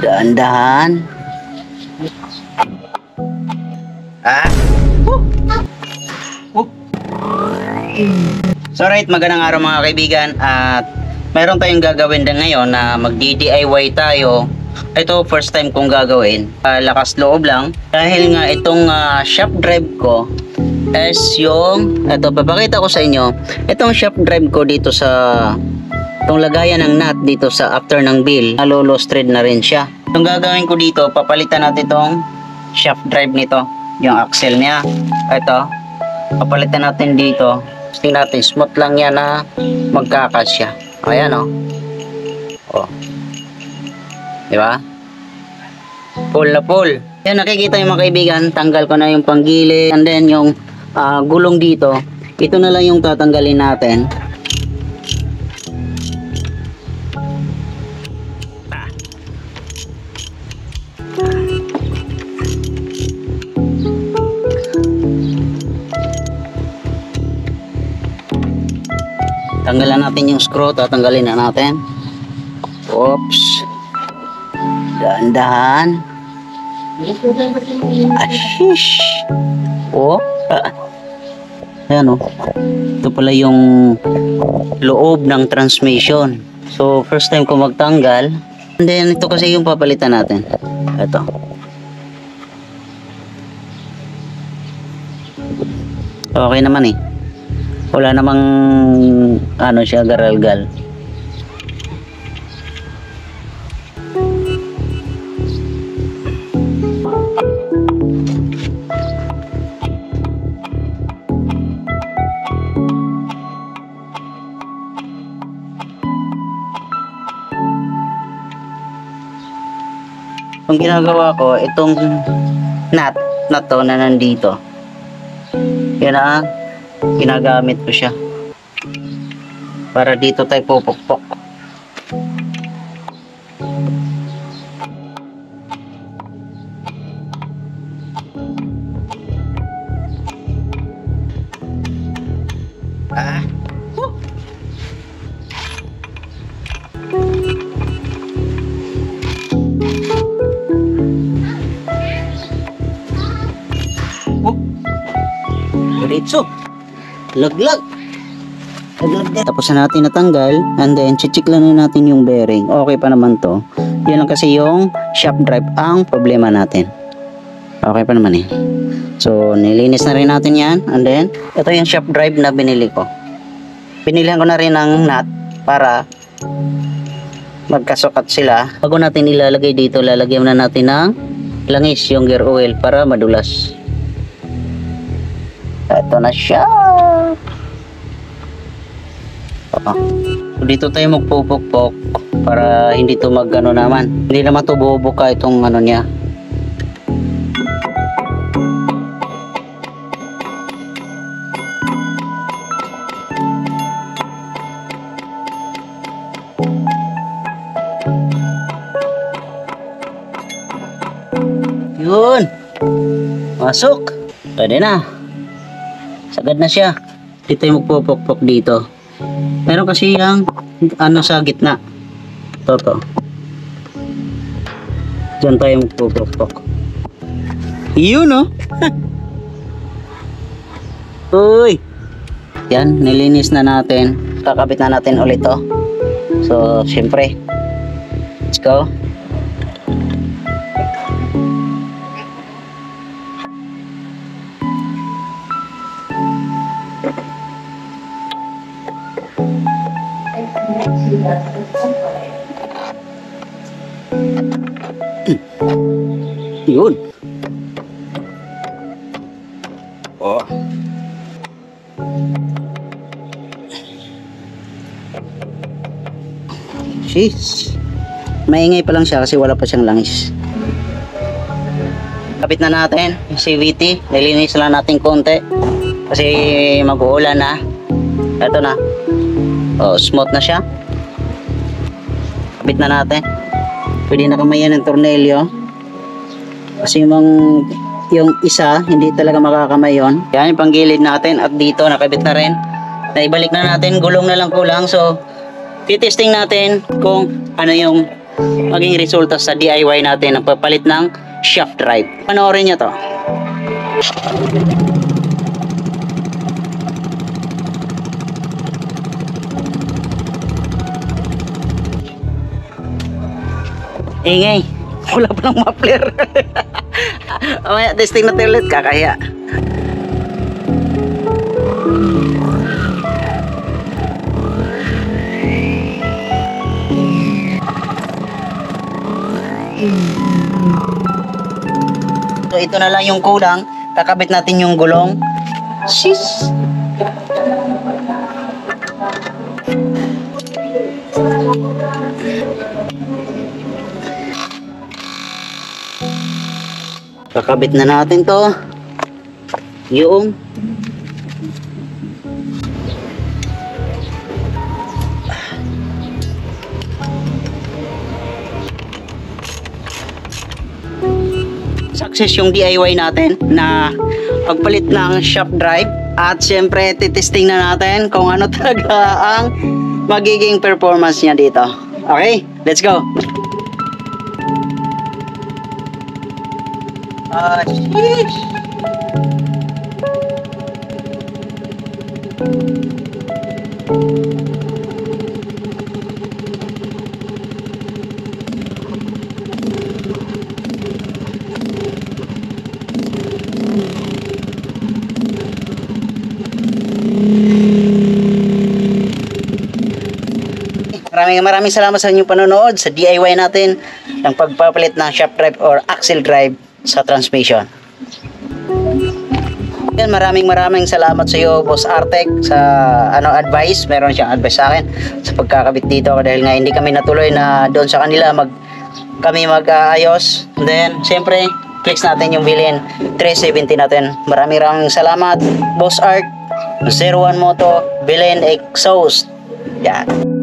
Dahan-dahan. Ah? So right, magandang araw mga kaibigan. At meron tayong gagawin din ngayon na mag-DIY tayo. Ito first time kong gagawin. Lakas loob lang. Dahil nga itong shop drive ko is yung, ito papakita ko sa inyo. Itong shop drive ko dito sa itong lagayan ng nut dito sa after ng bill, lost thread na rin siya. Itong gagawin ko dito, papalitan natin itong shaft drive nito, yung axle niya. Ito, papalitan natin dito. Tingnan natin, smooth lang yan na magkakasya. Ayan o. Oh. Diba? Full na full. Yan, nakikita yung mga kaibigan, tanggal ko na yung panggilid. And then yung gulong dito, ito na lang yung tatanggalin natin. Tanggalan natin yung screw, tatanggalin na natin. Oops. Dahan-dahan. Ashish. Oh. Ayan o. Ito pala yung loob ng transmission. So, first time ko magtanggal. And then, ito kasi yung papalitan natin. Ito. Okay naman eh. Wala namang ano siya, garalgal. Ang ginagawa ko, itong nut na to na nandito, yan ang ginagamit ko siya para dito tayo pupukpok. Diretso. Laglag. Tapos na natin natanggal, and then check lang na natin yung bearing. Okay pa naman to. Yan lang kasi yung shaft drive ang problema natin. Okay pa naman eh. So nilinis na rin natin yan, and then ito yung shaft drive na binili ko. Binilihan ko na rin ng nut para magkasukat sila. Bago natin ilalagay dito, lalagyan na natin ng langis yung gear oil para madulas. Ito na siya. So, dito tayo magpupukpok para hindi to magano naman. Hindi naman to bubuka itong ano niya. Yun. Masok. Pwede na. Sagad na siya. Dito tayo magpupukpok dito. Meron kasi yung ano sa gitna. Toto. Diyan tayo magpupukpok. Yun no. Uy. Yan, nilinis na natin. Kakabit na natin ulit to. So, syempre. Let's go. Yun. Oh. Jeez. Maingay pa lang siya kasi wala pa siyang langis. Kapit na natin yung CVT. Nilinis lang natin konti kasi mag-uulan na. Ito na. Oh, smooth na siya. Kapit na natin. Pwede na kamayan ng tornilyo. Kasi yung isa, hindi talaga makakamay yun. Yan yung panggilid natin. At dito, nakabit na rin. Naibalik na natin. Gulong na lang kulang. So, titesting natin kung ano yung maging resulta sa DIY natin ng papalit ng shaft drive. Panoorin nyo to. Ingay. Wala pa ng muffler. Mamaya, testing natin ulit. Kakaya. So, ito na lang yung kulang. Kakabit natin yung gulong. Sis! Kakabit na natin to. Yung success yung DIY natin na pagpalit ng shaft drive, at syempre titesting na natin kung ano talaga ang magiging performance niya dito. Okay, let's go. Sheesh. Maraming salamat sa inyong panonood sa DIY natin ng pagpapalit ng shaft drive or axle drive sa transmission. Yan, maraming salamat sa iyo, Boss Artec, sa advice. Meron siyang advice sa akin sa pagkakabit dito dahil nga hindi kami natuloy na doon sa kanila kami mag-ayos. And then siyempre flex natin yung bilhin 370 natin. Maraming salamat, Boss Art, 01 Moto, Belen Exhaust. Yan.